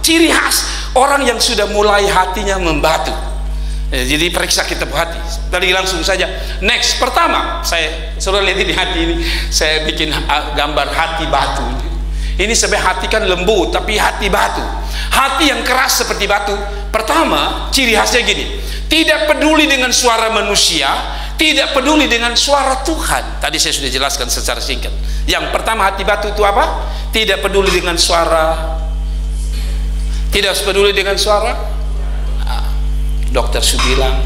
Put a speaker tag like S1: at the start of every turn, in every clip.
S1: ciri khas orang yang sudah mulai hatinya membatu. Jadi periksa kitab hati. Tadi langsung saja. Next, pertama, saya sudah lihat di hati ini, saya bikin gambar hati batu. Ini sebenarnya hati kan lembut, tapi hati batu. Hati yang keras seperti batu. Pertama, ciri khasnya gini: tidak peduli dengan suara manusia, tidak peduli dengan suara Tuhan. Tadi saya sudah jelaskan secara singkat. Yang pertama, hati batu itu apa? Tidak peduli dengan suara, tidak peduli dengan suara. Dokter su bilang,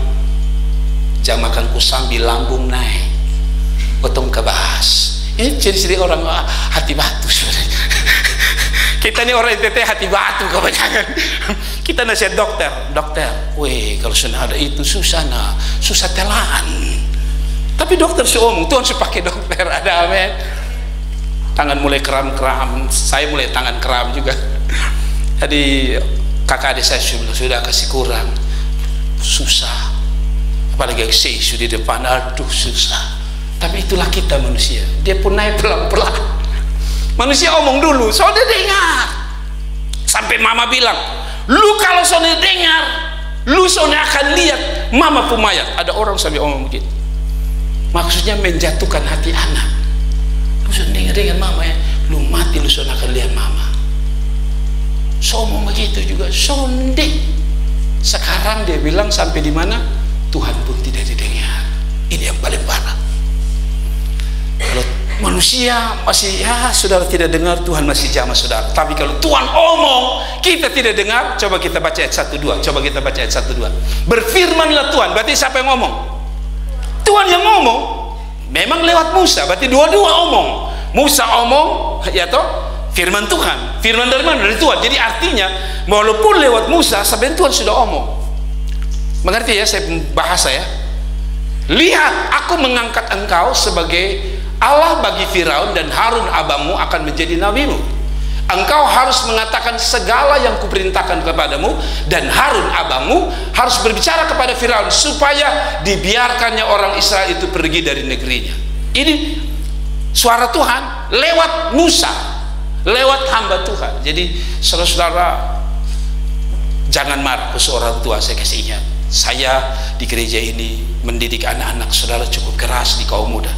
S1: jam makanku sambil lambung naik, potong kebahas. Ini ciri-ciri orang hati batu. Kita ini orang NTT hati batu kebanyakan. Kita nasihat dokter, weh kalau sudah ada itu susah telan. Tapi dokter su omong, Tuhan su pakai dokter, ada amin. Tangan mulai kram-kram, saya mulai tangan kram juga. Tadi kakak adik saya sudah kasih kurang. Susah, apalagi saya sudah di depan, aduh susah. Tapi itulah kita manusia, dia pun naik pelan-pelan. Manusia omong dulu, soalnya dengar. Sampai mama bilang, lu kalau soalnya dengar, lu soalnya akan lihat mama pumayat. Ada orang sampai omong begitu, maksudnya menjatuhkan hati anak. Lu soalnya dengar mama ya, lu mati lu soalnya akan lihat mama. So omong begitu juga, sonde. Sekarang dia bilang sampai di mana Tuhan pun tidak didengar. Ini yang paling parah. Kalau manusia masih saudara tidak dengar, Tuhan masih jamah saudara. Tapi kalau Tuhan omong kita tidak dengar, coba kita baca ayat 1-2. Coba kita baca ayat 1-2. Berfirmanlah Tuhan, berarti siapa yang ngomong? Tuhan yang ngomong. Memang lewat Musa, berarti dua-dua omong. Musa omong, ya toh? Firman Tuhan. Firman dari mana? Dari Tuhan. Jadi artinya walaupun lewat Musa, sebenarnya Tuhan sudah omong. Mengerti ya saya bahasa ya? Lihat, aku mengangkat engkau sebagai Allah bagi Firaun, dan Harun abangmu akan menjadi nabimu. Engkau harus mengatakan segala yang kuperintahkan kepadamu, dan Harun abangmu harus berbicara kepada Firaun supaya dibiarkannya orang Israel itu pergi dari negerinya. Ini suara Tuhan lewat Musa, lewat hamba Tuhan. Jadi saudara-saudara, jangan marah ke seorang tua. Saya kasih ingat, saya di gereja ini mendidik anak-anak saudara cukup keras di kaum muda.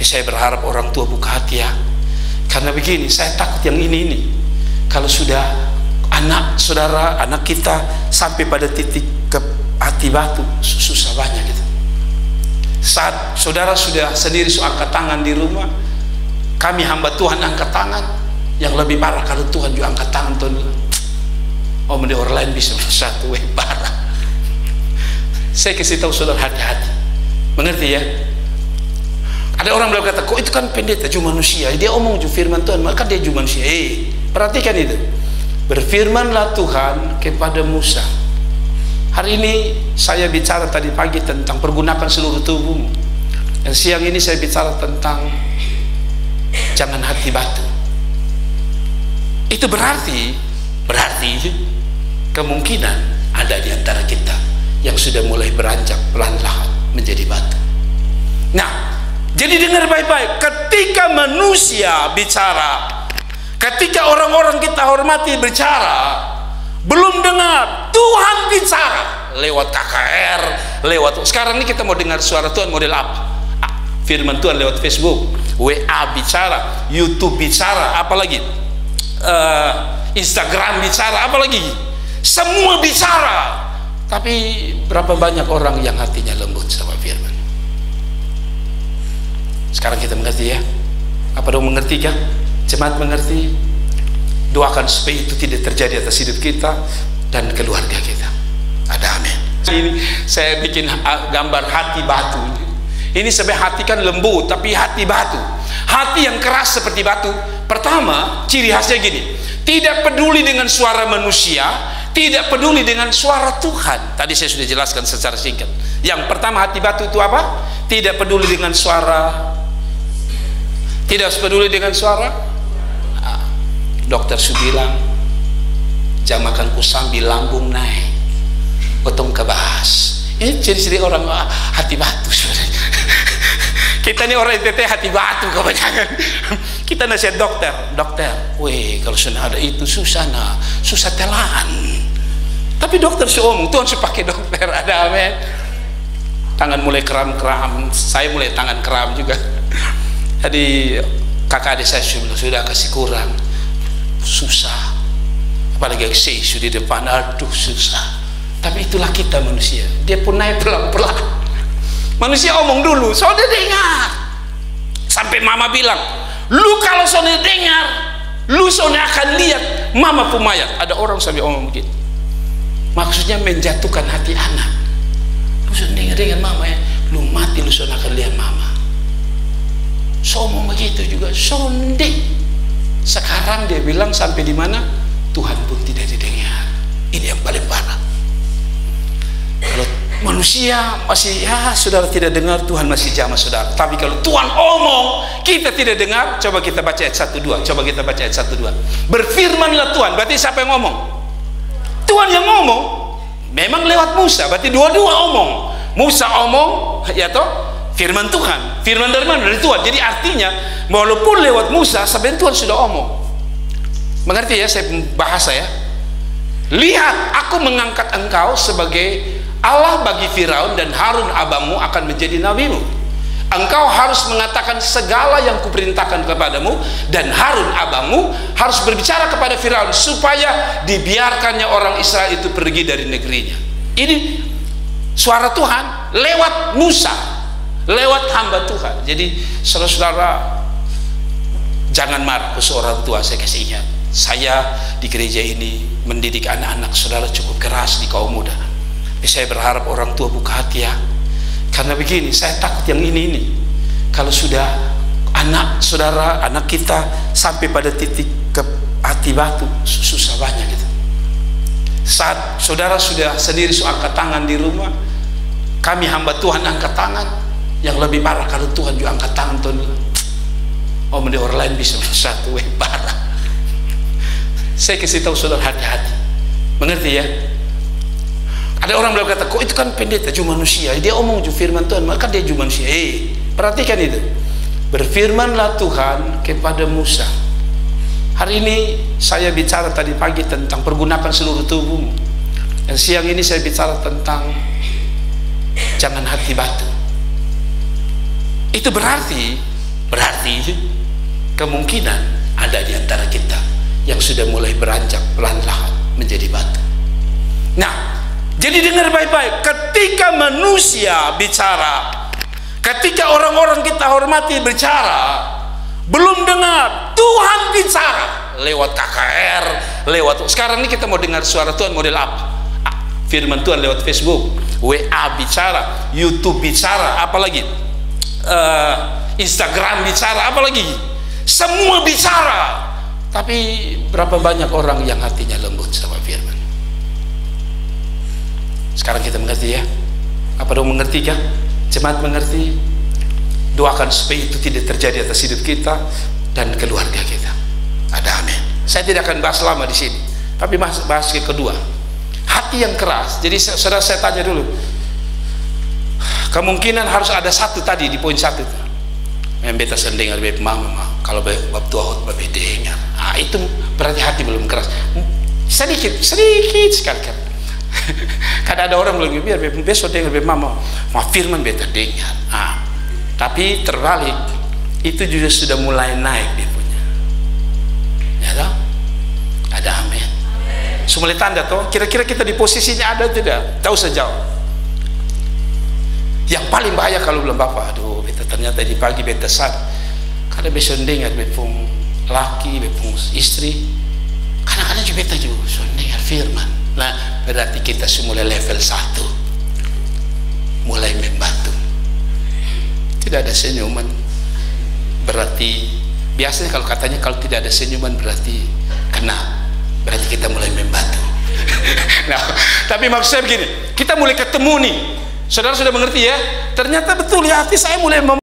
S1: Saya berharap orang tua buka hati ya, karena begini, saya takut yang ini kalau sudah anak saudara, anak kita sampai pada titik ke hati batu, susah banyak gitu. Saat saudara sudah sendiri angkat tangan di rumah, kami hamba Tuhan angkat tangan. Yang lebih parah kalau Tuhan juga angkat tangan, Tuhan bilang, oh mending orang lain bisa bersatu, parah. Saya kasih tahu saudara, hati-hati. Mengerti ya? Ada orang bilang kata, kok itu kan pendeta cuma manusia, dia omong juga firman Tuhan, maka dia cuma manusia. Perhatikan itu. Berfirmanlah Tuhan kepada Musa. Hari ini saya bicara tadi pagi tentang pergunakan seluruh tubuhmu, dan siang ini saya bicara tentang jangan hati batu. Itu berarti kemungkinan ada di antara kita yang sudah mulai beranjak pelan-pelan menjadi batu. Nah, jadi dengar baik-baik, ketika manusia bicara, ketika orang-orang kita hormati bicara, belum dengar Tuhan bicara lewat KKR, lewat sekarang ini kita mau dengar suara Tuhan model apa? Firman Tuhan lewat Facebook, WA bicara, YouTube bicara, apalagi Instagram bicara, apalagi semua bicara. Tapi berapa banyak orang yang hatinya lembut sama firman? Sekarang kita mengerti ya? Apa dong mengerti kah? Jemaat mengerti? Doakan supaya itu tidak terjadi atas hidup kita dan keluarga kita. Ada amin. Ini saya bikin gambar hati batu. Ini sebenarnya hati kan lembut, tapi hati batu, hati yang keras seperti batu. Pertama, ciri khasnya gini: tidak peduli dengan suara manusia, tidak peduli dengan suara Tuhan. Tadi saya sudah jelaskan secara singkat. Yang pertama, hati batu itu apa? Tidak peduli dengan suara, tidak peduli dengan suara. Dokter su bilang, jam makanku sambil lambung naik, potong kebahas. Ini ciri-ciri orang hati batu sebenarnya. Kita ini orang NTT hati batu kebanyakan. Kita nasihat dokter, weh kalau sudah ada itu susah susah telan. Tapi dokter seomong, Tuhan pakai dokter, ada amin. Tangan mulai kram, saya mulai tangan kram juga. Jadi kakak adik saya sudah kasih kurang, susah. Apalagi saya sudah di depan, aduh susah. Tapi itulah kita manusia, dia pun naik pelan-pelan. Manusia omong dulu, soalnya dengar. Sampai mama bilang, lu kalau soalnya dengar, lu soalnya akan lihat mama pumayat. Ada orang sampai omong begitu. Maksudnya menjatuhkan hati anak. Lu soalnya dengar mama ya, lu mati lu soalnya akan lihat mama. Somong begitu juga, sonde. Sekarang dia bilang sampai di mana Tuhan pun tidak didengar. Ini yang paling parah. Kalau manusia masih ya saudara tidak dengar, Tuhan masih jamah saudara. Tapi kalau Tuhan omong kita tidak dengar, coba kita baca ayat 1-2. Coba kita baca ayat 1-2. Berfirmanlah Tuhan, berarti siapa yang ngomong? Tuhan yang ngomong. Memang lewat Musa, berarti dua-dua omong. Musa omong, ya toh, firman Tuhan. Firman dari mana? Dari Tuhan. Jadi artinya walaupun lewat Musa, sebenarnya Tuhan sudah omong. Mengerti ya saya bahasa ya? Lihat, aku mengangkat engkau sebagai Allah bagi Firaun, dan Harun abangmu akan menjadi nabimu. Engkau harus mengatakan segala yang kuperintahkan kepadamu, dan Harun abangmu harus berbicara kepada Firaun supaya dibiarkannya orang Israel itu pergi dari negerinya. Ini suara Tuhan lewat Musa, lewat hamba Tuhan. Jadi saudara-saudara jangan marah ke seorang tua. Saya kasih ingat, saya di gereja ini mendidik anak-anak saudara cukup keras di kaum muda. Tapi saya berharap orang tua buka hati ya. Karena begini, saya takut yang ini kalau sudah anak saudara, anak kita sampai pada titik ke hati batu, susah banyak gitu. Saat saudara sudah sendiri angkat tangan di rumah, kami hamba Tuhan angkat tangan, yang lebih parah kalau Tuhan juga angkat tangan. Tuhan oh mending orang lain bisa satu, parah. Saya kasih tahu saudara hati-hati, mengerti ya? Ada orang bilang kata, kok itu kan pendeta cuma manusia, dia omong juga firman Tuhan, maka dia juga manusia. Perhatikan itu. Berfirmanlah Tuhan kepada Musa. Hari ini saya bicara tadi pagi tentang pergunakan seluruh tubuhmu, dan siang ini saya bicara tentang jangan hati batu. Itu berarti kemungkinan ada di antara kita yang sudah mulai beranjak perlahan-lahan menjadi batu. Nah, jadi dengar baik-baik, ketika manusia bicara, ketika orang-orang kita hormati bicara, belum dengar, Tuhan bicara lewat KKR, lewat sekarang ini kita mau dengar suara Tuhan model apa? Firman Tuhan lewat Facebook, WA bicara, YouTube bicara, apalagi Instagram bicara, apalagi semua bicara. Tapi berapa banyak orang yang hatinya lembut sama firman? Sekarang kita mengerti ya? Apa dong mengerti kah? Jemaat mengerti? Doakan supaya itu tidak terjadi atas hidup kita dan keluarga kita. Ada amin. Saya tidak akan bahas lama di sini, tapi bahas ke kedua. Hati yang keras. Jadi saudara saya tanya dulu. Kemungkinan harus ada satu tadi di poin 1 itu. Yang beta sendengar beb mama, kalau bab tua hot bab dengar. Ah itu berarti hati belum keras. Sedikit sekali kan. Kadang ada orang bilang biar besok dengar beb mama, firman beta dengar. Tapi terbalik, itu juga sudah mulai naik dia punya. Ya toh? Ada amin. Semula tanda toh, kira-kira kita di posisinya ada tidak? Tahu sejauh. Yang paling bahaya kalau belum bapak, aduh beta ternyata di pagi beta sad. Kadang besok dengar bepung laki, bepung istri. Kadang-kadang juga beta juga dengar firman. Nah, berarti kita semula level 1, mulai membantu. Tidak ada senyuman, berarti biasanya kalau katanya kalau tidak ada senyuman berarti kena, berarti kita mulai membantu. Nah, tapi maksud saya begini, kita mulai ketemu nih, saudara sudah mengerti ya? Ternyata betul ya, hati saya mulai